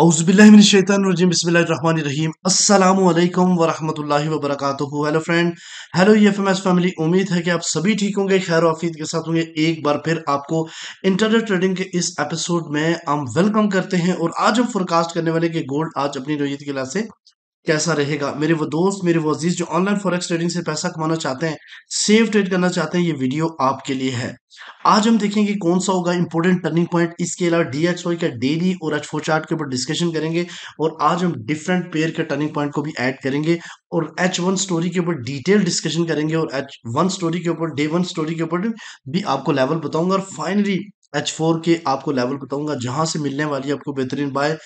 औज़ुबिल्लाहिमिनश्शैतानिर्रजीम बिस्मिल्लाहिर्रहमानिर्रहीम अस्सलामु अलैकुम वरहमतुल्लाहि वबरकातुहू। Hello friend, hello EFMS family. उम्मीद है कि आप सभी ठीक होंगे, खैर आफियत के साथ होंगे। एक बार फिर आपको इंटरनेट ट्रेडिंग के इस एपिसोड में हम वेलकम करते हैं और आज हम फोरकास्ट करने वाले कि गोल्ड आज अपनी नौयत के लिहाज से कैसा रहेगा। मेरे वो दोस्त, मेरे वो अजीज जो ऑनलाइन फॉरेक्स ट्रेडिंग से पैसा कमाना चाहते हैं, सेफ ट्रेड करना चाहते हैं, ये वीडियो आपके लिए है। आज हम देखेंगे कौन सा होगा इंपॉर्टेंट टर्निंग पॉइंट। इसके अलावा डीएक्सवाई का डेली और H4 चार्ट के ऊपर डिस्कशन करेंगे और आज हम डिफरेंट पेयर के टर्निंग पॉइंट को भी ऐड करेंगे और H1 स्टोरी के ऊपर डिटेल डिस्कशन करेंगे और H1 स्टोरी के ऊपर, डे 1 स्टोरी के ऊपर भी आपको लेवल बताऊंगा और फाइनली H4 के आपको लेवल बताऊंगा जहां से मिलने वाली आपको बेहतरीन बाय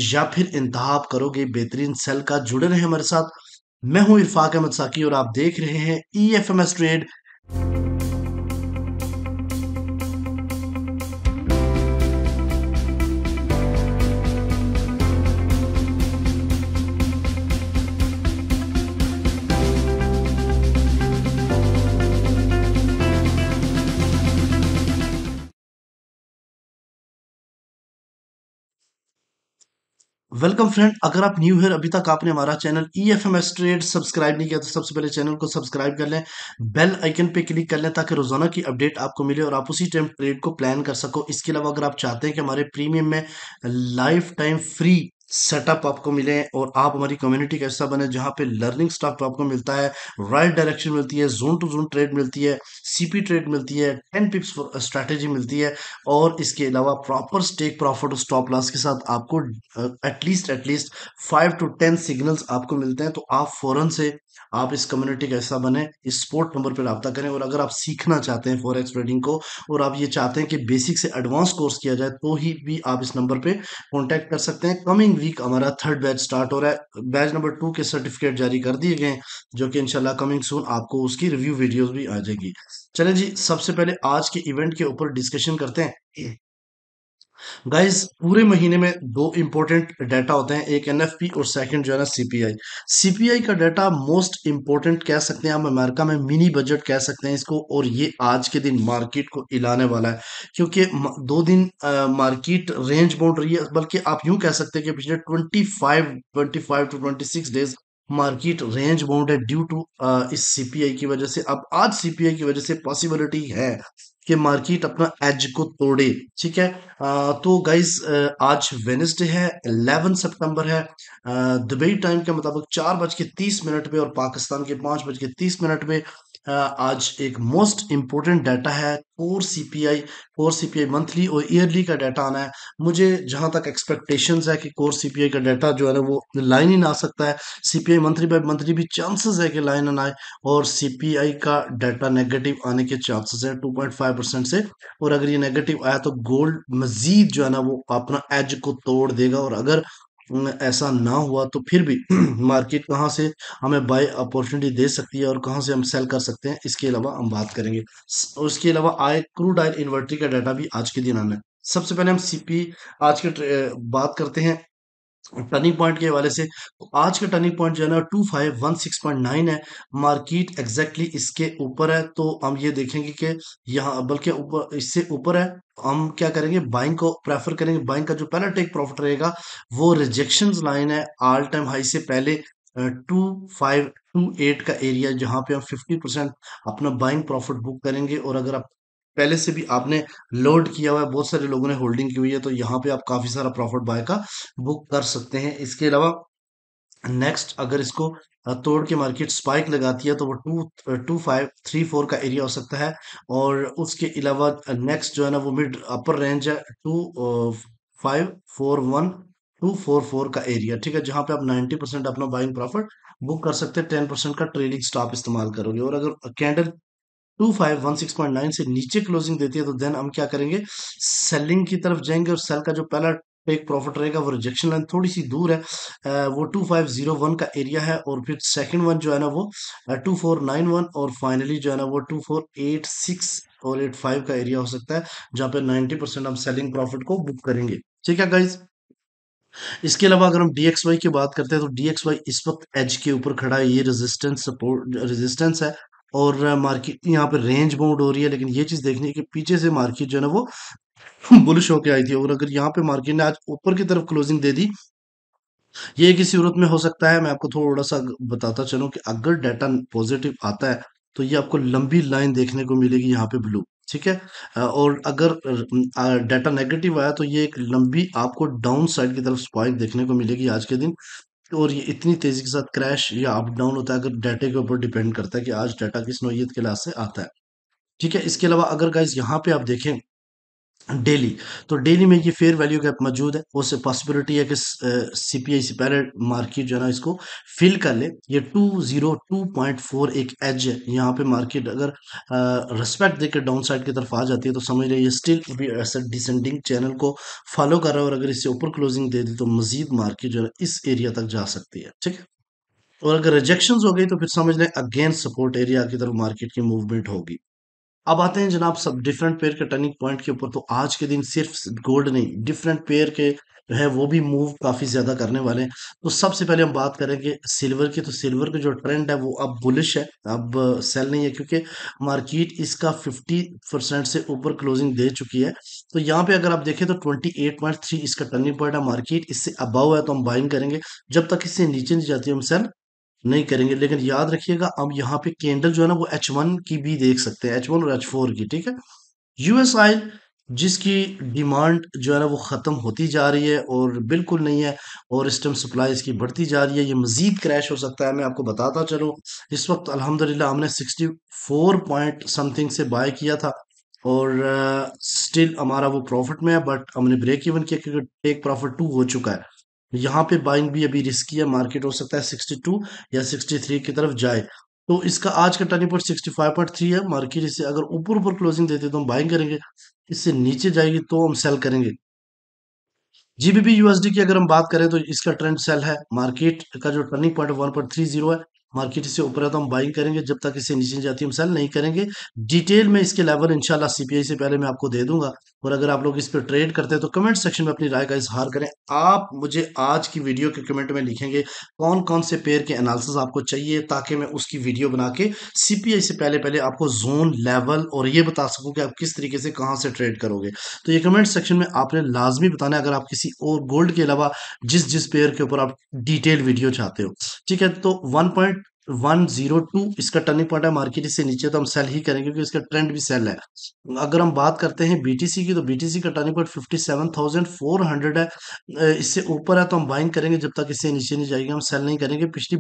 या फिर इंतहा आप करोगे बेहतरीन सेल का। जुड़े रहे हमारे साथ। मैं हूं इरफाक अहमद साकी और आप देख रहे हैं EFMS ट्रेड। वेलकम फ्रेंड, अगर आप न्यू है अभी तक आपने हमारा चैनल EFMS ट्रेड सब्सक्राइब नहीं किया तो सबसे पहले चैनल को सब्सक्राइब कर लें, बेल आइकन पे क्लिक कर लें ताकि रोजाना की अपडेट आपको मिले और आप उसी टाइम ट्रेड को प्लान कर सको। इसके अलावा अगर आप चाहते हैं कि हमारे प्रीमियम में लाइफ टाइम फ्री सेटअप आपको मिले और आप हमारी कम्युनिटी का हिस्सा बने जहां पे लर्निंग स्टफ आपको मिलता है, राइट डायरेक्शन मिलती है, जोन टू जोन ट्रेड मिलती है, CP ट्रेड मिलती है, 10 पिप्स स्ट्रैटेजी मिलती है और इसके अलावा प्रॉपर स्टेक प्रॉफिट और स्टॉप लॉस के साथ आपको एटलीस्ट 5 to 10 सिग्नल्स आपको मिलते हैं। तो आप फौरन से आप इस कम्युनिटी का हिस्सा बने, इस सपोर्ट नंबर पर रब्ता करें और अगर आप सीखना चाहते हैं फॉरेक्स ट्रेडिंग को और आप ये चाहते हैं कि बेसिक से एडवांस कोर्स किया जाए तो ही भी आप इस नंबर पे कांटेक्ट कर सकते हैं। कमिंग वीक हमारा थर्ड बैच स्टार्ट हो रहा है। बैच नंबर 2 के सर्टिफिकेट जारी कर दिए गए हैं जो कि इंशाल्लाह कमिंग सून आपको उसकी रिव्यू वीडियोस भी आ जाएगी। चलें जी, सबसे पहले आज के इवेंट के ऊपर डिस्कशन करते हैं। गाइस, पूरे महीने में दो इंपॉर्टेंट डाटा होते हैं, एक एनएफपी और सेकंड जो है ना CPI। सीपीआई का डाटा मोस्ट इंपॉर्टेंट कह सकते हैं, हम अमेरिका में मिनी बजट कह सकते हैं इसको और ये आज के दिन मार्केट को हिलाने वाला है क्योंकि 2 दिन मार्केट रेंज बाउंड रही है, बल्कि आप यूं कह सकते हैं कि पिछले 25 to 26 days market range bound है ड्यू टू इस सीपीआई की वजह से। अब आज सीपीआई की वजह से पॉसिबिलिटी है कि मार्केट अपना एज को तोड़े। ठीक है। तो गाइज आज वेनेसडे है, 11 सितंबर है। दुबई टाइम के मुताबिक 4:30 पे और पाकिस्तान के 5:30 पे आज एक मोस्ट इंपॉर्टेंट डाटा है कोर सीपीआई मंथली और ईयरली का डाटा आना है। मुझे जहां तक एक्सपेक्टेशंस है कि कोर सीपीआई का डाटा जो है ना वो लाइन ही ना आ सकता है। सीपीआई मंथली बाय मंथली भी चांसेस है कि लाइन ना आए और सीपीआई का डाटा नेगेटिव आने के चांसेस है 2.5% से। और अगर ये नेगेटिव आया तो गोल्ड मजीद जो है ना वो अपना एज को तोड़ देगा और अगर ऐसा ना हुआ तो फिर भी मार्केट कहाँ से हमें बाय अपॉर्चुनिटी दे सकती है और कहाँ से हम सेल कर सकते हैं, इसके अलावा हम बात करेंगे। और इसके अलावा आए क्रूड ऑयल इन्वेंटरी का डाटा भी आज के दिन आना है। सबसे पहले हम सीपी आज के बात करते हैं टर्निंग पॉइंट के हवाले से। तो आज का टर्निंग पॉइंट जो है ना 2516.9 है। मार्केट एग्जैक्टली इसके ऊपर है तो हम ये देखेंगे कि यहाँ बल्कि ऊपर इससे ऊपर है। हम क्या करेंगे, बाइंग को प्रेफर करेंगे। बाइंग का जो पहला टेक प्रॉफिट रहेगा वो रिजेक्शन लाइन है ऑल टाइम हाई से पहले 2528 का एरिया जहां पे हम 50% अपना बाइंग प्रॉफिट बुक करेंगे। और अगर आप पहले से भी आपने लोड किया हुआ है, बहुत सारे लोगों ने होल्डिंग की हुई है, तो यहाँ पे आप काफी सारा प्रॉफिट बाय का बुक कर सकते हैं। इसके अलावा नेक्स्ट अगर इसको तोड़ के मार्केट स्पाइक लगाती है तो वो 2534 का एरिया हो सकता है। और उसके अलावा नेक्स्ट जो है ना वो मिड अपर रेंज है 2541 244 का एरिया। ठीक है, जहां पे आप 90% अपना बाइंग प्रॉफिट बुक कर सकते हैं, 10% का ट्रेडिंग स्टॉप इस्तेमाल करोगे। और अगर कैंडल 2516.9 से नीचे क्लोजिंग देती है तो देन हम क्या करेंगे, सेलिंग की तरफ जाएंगे। और सेल का जो पहला टेक प्रॉफिट रहेगा वो रिजेक्शन लाइन थोड़ी सी दूर है, वो 2501 का एरिया है। और फिर सेकंड वन जो है ना वो 2491 और फाइनली जो है ना वो 2486 और 85 का एरिया हो सकता है जहाँ पे 90% हम सेलिंग प्रॉफिट को बुक करेंगे। ठीक है गाइज। इसके अलावा अगर हम DXY की बात करते हैं तो DXY इस वक्त एज के ऊपर खड़ा है, ये रेजिस्टेंस सपोर्ट रेजिस्टेंस है और मार्केट यहाँ पे रेंज बाउंड हो रही है, लेकिन ये चीज देखनी है कि पीछे से मार्केट जो है ना वो बुलिश होके आई थी, और अगर यहाँ पे मार्केट ने आज ऊपर की तरफ क्लोजिंग दे दी, ये किसी सूरत में हो सकता है। मैं आपको थोड़ा सा बताता चलूं कि अगर डाटा पॉजिटिव आता है तो ये आपको लंबी लाइन देखने को मिलेगी यहाँ पे ब्लू, ठीक है। और अगर डाटा नेगेटिव आया तो ये एक लंबी आपको डाउन साइड की तरफ स्पाइक देखने को मिलेगी आज के दिन। और ये इतनी तेजी के साथ क्रैश या अप डाउन होता है, अगर डाटा के ऊपर डिपेंड करता है कि आज डाटा किस नौइयत के लिहाज से आता है, ठीक है। इसके अलावा अगर गाइस यहाँ पे आप देखें डेली, तो डेली में ये फेयर वैल्यू गैप मौजूद है, उससे पॉसिबिलिटी है कि सीपीआई से पहले मार्केट जो है ना इसको फिल कर ले। ये 202.4 एक एज है, यहाँ पे मार्केट अगर रिस्पेक्ट देकर डाउन साइड की तरफ आ जाती है तो समझ रहे ये स्टिल भी ऐसा डिसेंडिंग चैनल को फॉलो कर रहा है, और अगर इससे ऊपर क्लोजिंग दे दी तो मजीद मार्केट जो है इस एरिया तक जा सकती है, ठीक है। और अगर रिजेक्शन हो गई तो फिर समझ लें अगेन सपोर्ट एरिया की तरफ मार्केट की मूवमेंट होगी। अब आते हैं जनाब सब डिफरेंट पेयर के टर्निंग पॉइंट के ऊपर। तो आज के दिन सिर्फ गोल्ड नहीं, डिफरेंट पेयर के जो है वो भी मूव काफी ज्यादा करने वाले हैं। तो सबसे पहले हम बात करेंगे सिल्वर की। तो सिल्वर का जो ट्रेंड है वो अब बुलिश है, अब सेल नहीं है, क्योंकि मार्केट इसका 50% से ऊपर क्लोजिंग दे चुकी है। तो यहाँ पे अगर आप देखें तो 28.3 इसका टर्निंग पॉइंट है, मार्केट इससे अबव है तो हम बाइंग करेंगे, जब तक इससे नीचे नहीं जाती हम सेल नहीं करेंगे। लेकिन याद रखिएगा अब यहाँ पे कैंडल जो है ना वो H1 की भी देख सकते हैं, H1 और H4 की, ठीक है। यूएस ऑयल जिसकी डिमांड जो है ना वो खत्म होती जा रही है और बिल्कुल नहीं है, और इस टाइम सप्लाई इसकी बढ़ती जा रही है, ये मजीद क्रैश हो सकता है। मैं आपको बताता चलूं, इस वक्त अल्हम्दुलिल्लाह हमने 64 पॉइंट समथिंग से बाय किया था, और स्टिल हमारा वो प्रॉफिट में है, बट हमने ब्रेक इवन किया क्योंकि टेक प्रॉफिट 2 हो चुका है। यहाँ पे बाइंग भी अभी रिस्की है, मार्केट हो सकता है 62 या 63 की तरफ जाए। तो इसका आज का टर्निंग पॉइंट 65.3 है, मार्केट इसे अगर ऊपर ऊपर क्लोजिंग देते तो हम बाइंग करेंगे, इससे नीचे जाएगी तो हम सेल करेंगे। जीबीपी यूएसडी की अगर हम बात करें तो इसका ट्रेंड सेल है, मार्केट का जो टर्निंग पॉइंट 1.30 है, मार्केट इससे ऊपर है तो हम बाइंग करेंगे, जब तक इससे नीचे नहीं जाती हम सेल नहीं करेंगे। डिटेल में इसके लेवल इंशाल्लाह सीपीआई से पहले मैं आपको दे दूंगा। और अगर आप लोग इस पर ट्रेड करते हैं तो कमेंट सेक्शन में अपनी राय का इजहार करें। आप मुझे आज की वीडियो के कमेंट में लिखेंगे कौन कौन से पेयर के एनालिसिस आपको चाहिए, ताकि मैं उसकी वीडियो बना के सीपीआई से पहले पहले आपको जोन लेवल और ये बता सकूं कि आप किस तरीके से कहां से ट्रेड करोगे। तो ये कमेंट सेक्शन में आपने लाजमी बताना है अगर आप किसी और गोल्ड के अलावा जिस जिस पेयर के ऊपर आप डिटेल वीडियो चाहते हो, ठीक है। तो 1.102 इसका टर्निंग पॉइंट है, मार्केट इससे नीचे तो हम सेल ही करेंगे क्योंकि इसका ट्रेंड भी सेल है। अगर हम बात करते हैं बीटीसी की, तो बीटीसी का टर्निंग पॉइंट 57,400 है, इससे ऊपर है तो हम बाइंग करेंगे, जब तक इससे नीचे नहीं जाएगी हम सेल नहीं करेंगे। पिछली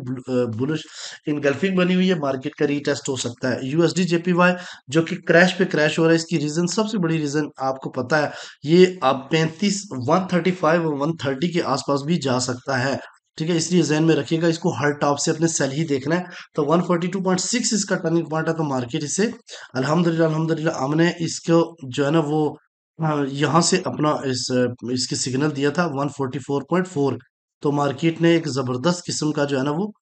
बुलिश इनगल्फिंग बनी हुई है, मार्केट का रीटेस्ट हो सकता है। यूएसडी जेपीवाई जो कि क्रैश पे क्रैश हो रहा है, इसकी रीजन सबसे बड़ी रीजन आपको पता है, ये अब 35 135 और 130 के आसपास भी जा सकता है, ठीक है। इसलिए जहन में रखिएगा, इसको हर टॉप से अपने सेल ही देखना है। तो 142.6 इसका टर्निंग पॉइंट है, तो मार्केट इससे अल्हम्दुलिल्लाह अल्हम्दुलिल्लाह हमने इसको जो है ना वो यहाँ से अपना इसके सिग्नल दिया था 144.4। तो मार्केट ने एक जबरदस्त किस्म का जो है ना वो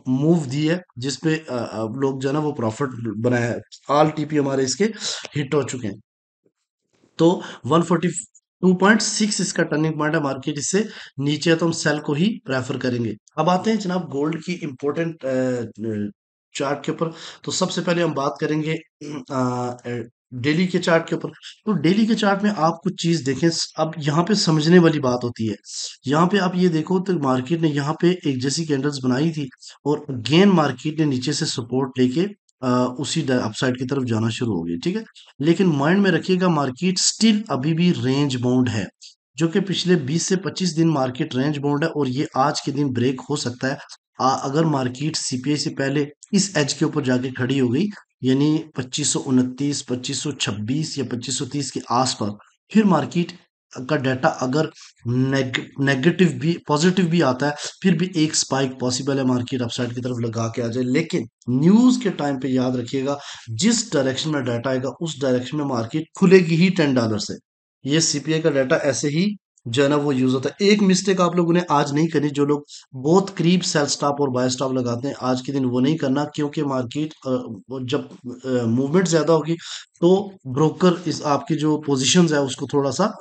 मूव दी है, जिसपे लोग जो है ना वो प्रॉफिट बनाया है। ऑल टीपी हमारे इसके हिट हो चुके हैं। तो 142.6 इसका टर्निंग पॉइंट है, मार्केट इससे नीचे है तो हम सेल को ही प्रेफर करेंगे। अब आते हैं जनाब गोल्ड की इंपॉर्टेंट चार्ट के ऊपर। तो सबसे पहले हम बात करेंगे डेली के चार्ट के ऊपर। तो डेली के चार्ट में आप कुछ चीज देखें, अब यहाँ पे समझने वाली बात होती है। यहाँ पे आप ये देखो तो मार्केट ने यहाँ पे एक जैसी कैंडल्स बनाई थी, और अगेन मार्केट ने नीचे से सपोर्ट लेके उसी अपसाइड की तरफ जाना शुरू हो गई, ठीक है। लेकिन माइंड में रखिएगा मार्केट स्टिल अभी भी रेंज बाउंड है, जो कि पिछले 20 से 25 दिन मार्केट रेंज बाउंड है, और ये आज के दिन ब्रेक हो सकता है। अगर मार्केट सीपीआई से पहले इस एज के ऊपर जाके खड़ी हो गई, यानी 2529 2526 या 2530 के आसपास, फिर मार्केट का डाटा अगर नेगेटिव भी पॉजिटिव भी आता है, फिर भी एक स्पाइक पॉसिबल है, मार्केट अपसाइड की तरफ लगा के आ जाए। लेकिन न्यूज के टाइम पे याद रखिएगा जिस डायरेक्शन में डाटा आएगा उस डायरेक्शन में मार्केट खुलेगी ही $10 से। ये सीपीआई का डाटा ऐसे ही जो है ना वो यूज होता है। एक मिस्टेक आप लोगों ने आज नहीं करनी, जो लोग बहुत करीब सेल स्टॉप और बाय स्टॉप लगाते हैं आज के दिन वो नहीं करना, क्योंकि मार्केट जब मूवमेंट ज्यादा होगी तो ब्रोकर इस आपकी जो पोजीशंस है उसको थोड़ा सा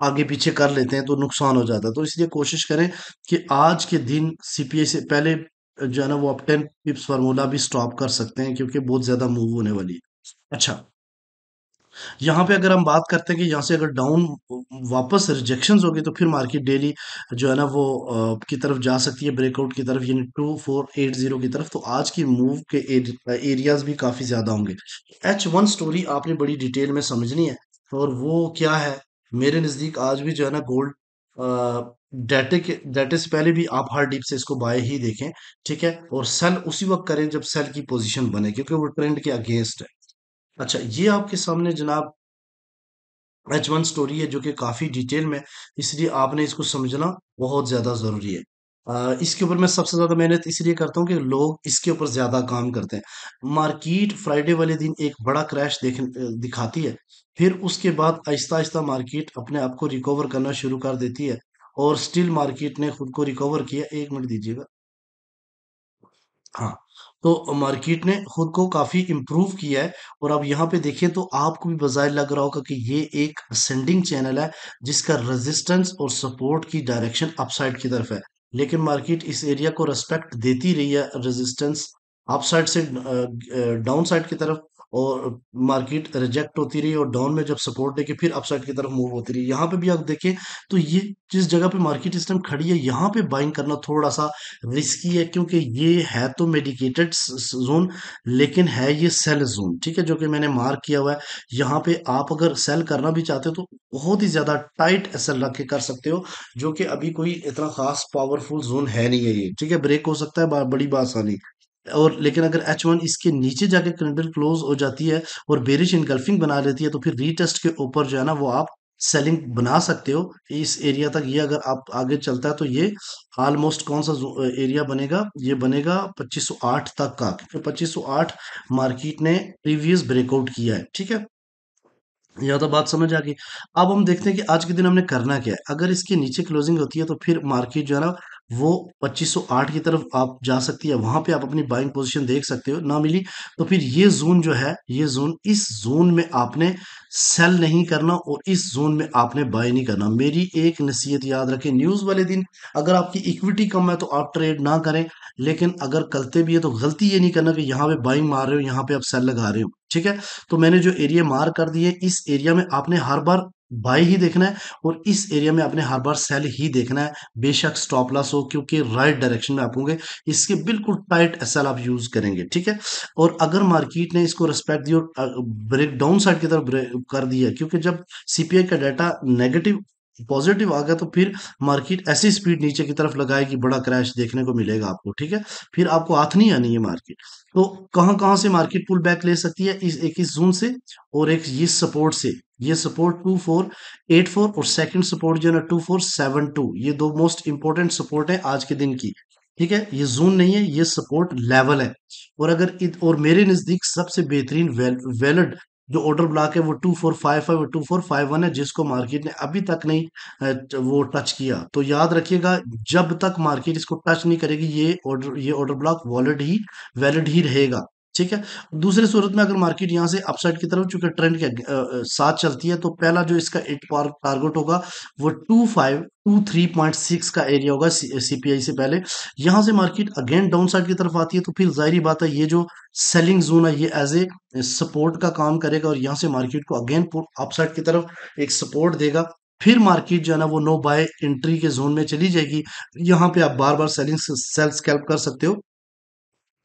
आगे पीछे कर लेते हैं, तो नुकसान हो जाता है। तो इसलिए कोशिश करें कि आज के दिन सीपीआई से पहले जो है ना वो आप 10 पिप्स फार्मूला भी स्टॉप कर सकते हैं क्योंकि बहुत ज़्यादा मूव होने वाली है। अच्छा, यहाँ पे अगर हम बात करते हैं कि यहाँ से अगर डाउन वापस रिजेक्शंस होगी तो फिर मार्केट डेली जो है ना वो की तरफ जा सकती है, ब्रेकआउट की तरफ, यानी 2480 की तरफ। तो आज की मूव के एरियाज भी काफ़ी ज़्यादा होंगे। H1 स्टोरी आपने बड़ी डिटेल में समझनी है, और वो क्या है, मेरे नज़दीक आज भी जो है ना गोल्ड डाटे से पहले भी आप हार्ड डीप से इसको बाय ही देखें, ठीक है, और सेल उसी वक्त करें जब सेल की पोजीशन बने, क्योंकि वो ट्रेंड के अगेंस्ट है। अच्छा, ये आपके सामने जनाब H1 स्टोरी है जो कि काफ़ी डिटेल में, इसलिए आपने इसको समझना बहुत ज़्यादा ज़रूरी है। इसके ऊपर मैं सबसे ज़्यादा मेहनत इसलिए करता हूँ कि लोग इसके ऊपर ज़्यादा काम करते हैं। मार्केट फ्राइडे वाले दिन एक बड़ा क्रैश दिखाती है, फिर उसके बाद आहिस्ता आहिस्ता मार्केट अपने आप को रिकवर करना शुरू कर देती है, और स्टिल मार्केट ने खुद को रिकवर किया। एक मिनट दीजिएगा। हाँ, तो मार्केट ने खुद को काफ़ी इम्प्रूव किया है, और अब यहाँ पे देखें तो आपको भी बाज़ाहिर लग रहा होगा कि ये एक असेंडिंग चैनल है, जिसका रेजिस्टेंस और सपोर्ट की डायरेक्शन अपसाइड की तरफ है। लेकिन मार्केट इस एरिया को रिस्पेक्ट देती रही है, रेजिस्टेंस अपसाइड से डाउन साइड की तरफ, और मार्केट रिजेक्ट होती रही, और डाउन में जब सपोर्ट देके फिर अपसाइड की तरफ मूव होती रही। यहाँ पे भी आप देखें तो ये जिस जगह पे मार्केट इस टाइम खड़ी है, यहाँ पे बाइंग करना थोड़ा सा रिस्की है, क्योंकि ये है तो मेडिकेटेड जोन, लेकिन है ये सेल जोन, ठीक है, जो कि मैंने मार्क किया हुआ है। यहाँ पे आप अगर सेल करना भी चाहते हो तो बहुत ही ज्यादा टाइट एसएल रख के कर सकते हो, जो कि अभी कोई इतना खास पावरफुल जोन है नहीं है ये, ठीक है, ब्रेक हो सकता है बड़ी बासानी। और लेकिन अगर H1 इसके नीचे जाके कैंडल क्लोज हो जाती है और बेरिश इनगल्फिंग बना लेती है, तो फिर रीटेस्ट के ऊपर जो है ना वो आप सेलिंग बना सकते हो इस एरिया तक। ये अगर आप आगे चलता है तो ये ऑलमोस्ट कौन सा एरिया बनेगा, ये बनेगा 2508 तक का, क्योंकि 2508 मार्केट ने प्रीवियस ब्रेकआउट किया है, ठीक है। यह तो बात समझ आ गई। अब हम देखते हैं कि आज के दिन हमने करना क्या है। अगर इसके नीचे क्लोजिंग होती है तो फिर मार्केट जो है ना वो 2508 की तरफ आप जा सकती है, वहां पे आप अपनी बाइंग पोजीशन देख सकते हो। ना मिली तो फिर ये जोन जो है, ये जोन, इस जोन में आपने सेल नहीं करना और इस जोन में आपने बाय नहीं करना। मेरी एक नसीहत याद रखें, न्यूज वाले दिन अगर आपकी इक्विटी कम है तो आप ट्रेड ना करें, लेकिन अगर करते भी है तो गलती ये नहीं करना कि यहाँ पे बाइंग मार रहे हो, यहाँ पे आप सेल लगा रहे हो, ठीक है। तो मैंने जो एरिया मार कर दिए, इस एरिया में आपने हर बार बाय ही देखना है, और इस एरिया में आपने हर बार सेल ही देखना है। बेशक स्टॉप लॉस हो, क्योंकि राइट डायरेक्शन में आप होंगे, इसके बिल्कुल टाइट एसएल आप यूज करेंगे, ठीक है। और अगर मार्केट ने इसको रिस्पेक्ट दी और ब्रेक डाउन साइड की तरफ ब्रेक कर दिया, क्योंकि जब सीपीआई का डाटा नेगेटिव पॉजिटिव आ गया तो फिर मार्केट ऐसी स्पीड नीचे की तरफ लगाएगी, बड़ा क्रैश देखने को मिलेगा आपको, ठीक है। फिर आपको हाथ नहीं आनी है मार्केट। तो कहां कहां से मार्केट पुल बैक ले सकती है, इस जून से, और एक ये सपोर्ट से। ये सपोर्ट 2484 और सेकंड सपोर्ट जो है ना 2472, ये दो मोस्ट इंपॉर्टेंट सपोर्ट है आज के दिन की, ठीक है। ये जोन नहीं है, ये सपोर्ट लेवल है। और और मेरे नजदीक सबसे बेहतरीन वैलिड जो ऑर्डर ब्लॉक है वो 2455 और 2451 है, जिसको मार्केट ने अभी तक नहीं वो टच किया। तो याद रखिएगा, जब तक मार्केट इसको टच नहीं करेगी, ये ऑर्डर ब्लॉक वैलिड ही रहेगा, ठीक है। दूसरी सूरत में अगर मार्केट यहाँ से अपसाइड की तरफ चूंकि ट्रेंड के साथ चलती है, तो पहला जो इसका एक टारगेट होगा वो 2523.6 का एरिया होगा सीपीआई से पहले। यहाँ से मार्केट अगेन डाउन साइड की तरफ आती है तो फिर जाहिर बात है ये जो सेलिंग जोन है ये एज ए सपोर्ट का काम करेगा, और यहाँ से मार्केट को अगेन अपसाइड की तरफ एक सपोर्ट देगा। फिर मार्केट जो है ना वो नो बाय एंट्री के जोन में चली जाएगी। यहाँ पे आप बार बार सेल स्कैल्प कर सकते हो।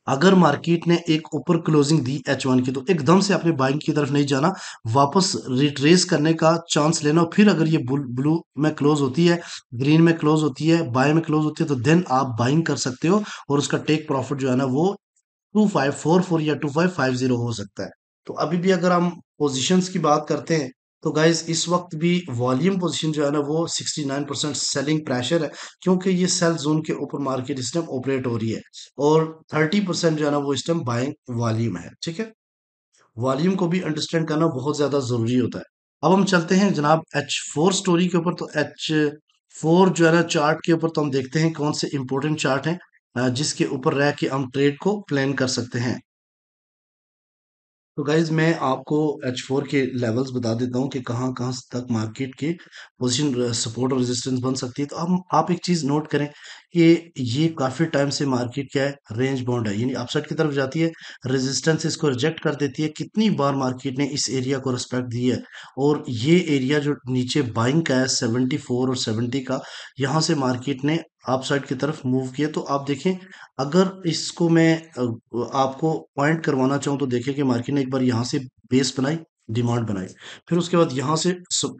अगर मार्केट ने एक ऊपर क्लोजिंग दी H1 की, तो एकदम से अपने बाइंग की तरफ नहीं जाना, वापस रिट्रेस करने का चांस लेना, और फिर अगर ये ब्लू में क्लोज होती है, ग्रीन में क्लोज होती है, बाय में क्लोज होती है, तो देन आप बाइंग कर सकते हो, और उसका टेक प्रॉफिट जो है ना वो 2544 या 2550 हो सकता है। तो अभी भी अगर हम पोजीशंस की बात करते हैं, तो गाइस इस वक्त भी वॉल्यूम पोजीशन जो है ना वो 69% सेलिंग प्रेशर है, क्योंकि ये सेल जोन के ऊपर मार्केट इस टाइम ऑपरेट हो रही है, और 30% जो है ना वो इस टाइम बाइंग वॉल्यूम है, ठीक है। वॉल्यूम को भी अंडरस्टैंड करना बहुत ज्यादा जरूरी होता है। अब हम चलते हैं जनाब H4 स्टोरी के ऊपर। तो H4 जो है ना चार्ट के ऊपर, तो हम देखते हैं कौन से इंपॉर्टेंट चार्ट हैं जिसके ऊपर रह के हम ट्रेड को प्लान कर सकते हैं। तो गाइज मैं आपको H4 के लेवल्स बता देता हूँ कि कहाँ कहाँ तक मार्केट के पोजीशन सपोर्ट और रेजिस्टेंस बन सकती है। तो हम आप एक चीज नोट करें कि ये काफी टाइम से मार्केट क्या है, रेंज बाउंड है, यानी अपसाइड की तरफ जाती है, रेजिस्टेंस इसको रिजेक्ट कर देती है। कितनी बार मार्केट ने इस एरिया को रिस्पेक्ट दी है, और ये एरिया जो नीचे बाइंग का है 74 और 70 का, यहाँ से मार्केट ने अप साइड की तरफ मूव किया। तो आप देखें, अगर इसको मैं आपको पॉइंट करवाना चाहूँ तो देखिए कि मार्केट ने एक बार यहाँ से बेस बनाई, डिमांड बनाई, फिर उसके बाद यहाँ से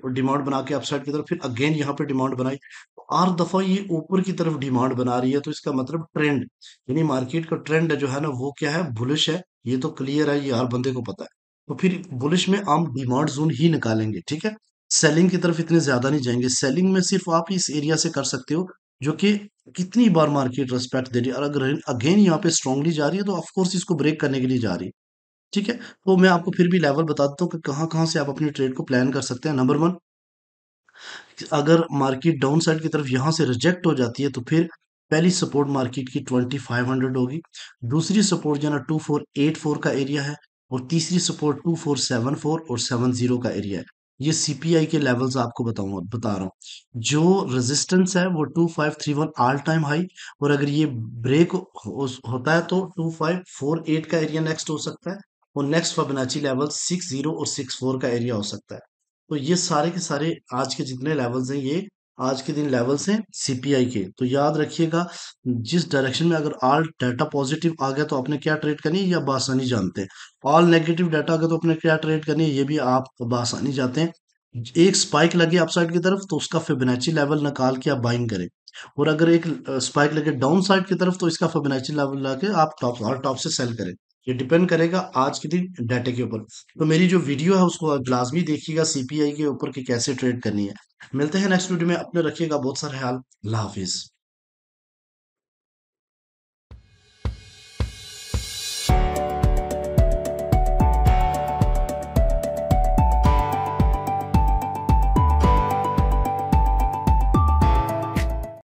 डिमांड बना के अपसाइड की तरफ, फिर अगेन यहाँ पे डिमांड बनाई, तो 8 दफा ये ऊपर की तरफ डिमांड बना रही है। तो इसका मतलब ट्रेंड, यानी मार्केट का ट्रेंड जो है ना, वो क्या है, बुलिश है। ये तो क्लियर है, ये हर बंदे को पता है। तो फिर बुलिश में हम डिमांड जोन ही निकालेंगे, ठीक है। सेलिंग की तरफ इतने ज्यादा नहीं जाएंगे। सेलिंग में सिर्फ आप इस एरिया से कर सकते हो, जो कि कितनी बार मार्केट रेस्पेक्ट दे रही है, और अगर अगेन यहाँ पे स्ट्रांगली जा रही है तो ऑफ कोर्स इसको ब्रेक करने के लिए जा रही है, ठीक है। तो मैं आपको फिर भी लेवल बता देता हूँ कि कहाँ कहाँ से आप अपनी ट्रेड को प्लान कर सकते हैं। नंबर वन, अगर मार्केट डाउन साइड की तरफ यहाँ से रिजेक्ट हो जाती है तो फिर पहली सपोर्ट मार्केट की 2500 होगी। दूसरी सपोर्ट जो है ना 2484 का एरिया है, और तीसरी सपोर्ट 2474 और 70 का एरिया है। ये सीपीआई के लेवल्स आपको बताऊंगा, बता रहा हूँ। जो रेजिस्टेंस है वो 2531 ऑल टाइम हाई, और अगर ये ब्रेक होता है तो 2548 का एरिया नेक्स्ट हो सकता है, और नेक्स्ट फिबोनाची लेवल 60 और 64 का एरिया हो सकता है। तो ये सारे के सारे आज के जितने लेवल्स हैं, ये आज के दिन लेवल्स हैं सीपीआई के। तो याद रखिएगा, जिस डायरेक्शन में अगर ऑल डाटा पॉजिटिव आ गया तो आपने क्या ट्रेड करनी है, ये आप बासानी जानते हैं। ऑल नेगेटिव डाटा आ गया तो आपने क्या ट्रेड करनी है, ये भी आप बासानी जानते हैं। एक स्पाइक लगे अपसाइड की तरफ तो उसका फिबोनाची लेवल निकाल के आप बाइंग करें, और अगर एक स्पाइक लगे डाउन साइड की तरफ तो इसका फिबोनाची लेवल लाके आप टॉप और टॉप से सेल करें। ये डिपेंड करेगा आज के दिन डाटा के ऊपर। तो मेरी जो वीडियो है उसको आप लाजमी देखिएगा सीपीआई के ऊपर कि कैसे ट्रेड करनी है। मिलते हैं नेक्स्ट वीडियो में, अपने रखिएगा बहुत सारा ख्याल। अल्लाह हाफिज।